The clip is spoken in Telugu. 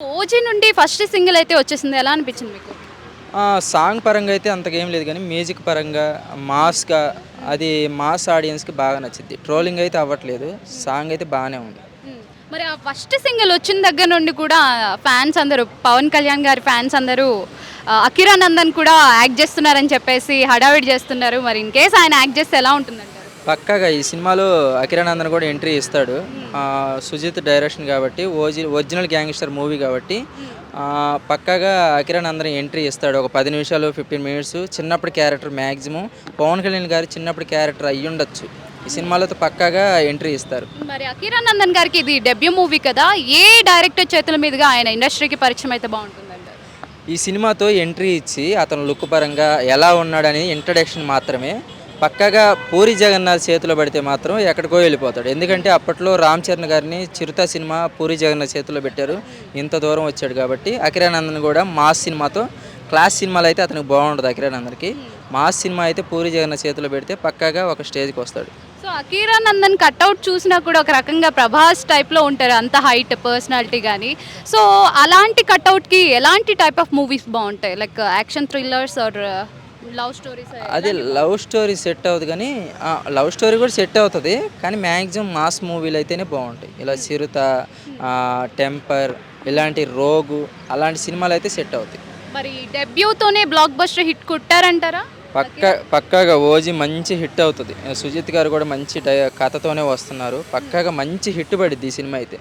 ఓజీ నుండి ఫస్ట్ సింగిల్ అయితే వచ్చేసింది. ఎలా అనిపించింది మీకు? సాంగ్ పరంగా అయితే అంతకేం లేదు గానీ, మ్యూజిక్ పరంగా మాస్‌గా అది మాస్ ఆడియన్స్‌కి బాగా నచ్చిద్ది. ట్రోలింగ్ అయితే అవ్వట్లేదు. సాంగ్ అయితే బానే ఉంది. హ్మ్. మరి ఆ ఫస్ట్ సింగిల్ వచ్చిన దగ్గర నుండి కూడా ఫ్యాన్స్ అందరూ పవన్ కళ్యాణ్ గారి ఫ్యాన్స్ అందరూ 'అకిరానందన్' కూడా యాక్ట్ చేస్తున్నారని చెప్పేసి హడావిడి చేస్తున్నారు. మరి ఇన్ కేస్ ఆయన యాక్ట్ చేస్తే ఎలా ఉంటుందంటారు? పక్కాగా ఈ సినిమాలో 'అకిరానందన్' కూడా ఎంట్రీ ఇస్తాడు. సుజిత్ డైరెక్షన్ కాబట్టి, ఒరిజినల్ గ్యాంగ్‌స్టర్ మూవీ కాబట్టి పక్కాగా 'అకిరానందన్' ఎంట్రీ ఇస్తాడు. ఒక 10 నిమిషాలు, 15 మినిట్స్ చిన్నప్పటి క్యారెక్టర్ మ్యాక్సిమం పవన్ కళ్యాణ్ గారి చిన్నప్పటి క్యారెక్టర్ అయ్యుండొచ్చు. ఈ సినిమాలో పక్కాగా ఎంట్రీ ఇస్తారు. మరి 'అకిరానందన్' గారికి ఇది డెబ్యూ మూవీ కదా! ఏ డైరెక్టర్ చేతుల మీదుగా ఆయన ఇండస్ట్రీకి పరిచయం అయితే బావుంటుందంటారు? ఈ సినిమాతో ఎంట్రీ ఇచ్చి అతను లుక్ పరంగా ఎలా ఉన్నాడని ఇంట్రడక్షన్ మాత్రమే. పక్కాగా పూరి జగన్నాథ్ చేతిలో పడితే మాత్రం ఎక్కడికో వెళ్ళిపోతాడు. ఎందుకంటే అప్పట్లో రామ్ చరణ్ గారిని 'చిరుత' సినిమా పూరి జగన్నాథ్ చేతిలో పెట్టారు. ఇంత దూరం వచ్చాడు కాబట్టి అకిరానందన్ కూడా మాస్ సినిమాతో క్లాస్ సినిమాలు అయితే అతనికి బాగుండదు. అకిరానందన్‌కి మాస్ సినిమా అయితే పూరి జగన్నాథ్ చేతిలో పెడితే పక్కాగా ఒక స్టేజ్‌కి వస్తాడు. సో 'అకిరానందన్' కట్అవుట్ చూసినా కూడా ఒక రకంగా 'ప్రభాస్' టైప్‌లో ఉంటారు. అంత హైట్, పర్సనాలిటీ గాని. సో అలాంటి కట్అవుట్‌కి ఎలాంటి టైప్ ఆఫ్ మూవీస్ బావుంటాయి? Like action thrillers or love stories? అది లవ్ స్టోరీ సెట్ అవుద్ది కానీ లవ్ స్టోరీ కూడా సెట్ అవుతుంది. కానీ మ్యాక్సిమం మాస్ మూవీలు అయితేనే బాగుంటాయి. ఇలా 'చిరుత', 'టెంపర్' ఇలాంటి 'రోగు' అలాంటి సినిమాలు అయితే సెట్ అవుతాయి. మరి డెబ్యూతోనే బ్లాక్ బస్టర్ హిట్ కొట్టారంటారా? పక్కాగా 'ఓజీ' మంచి హిట్ అవుతుంది. సుజిత్ గారు కూడా మంచి కథతోనే వస్తున్నారు. పక్కాగా మంచి హిట్ పడిద్ది ఈ సినిమా అయితే.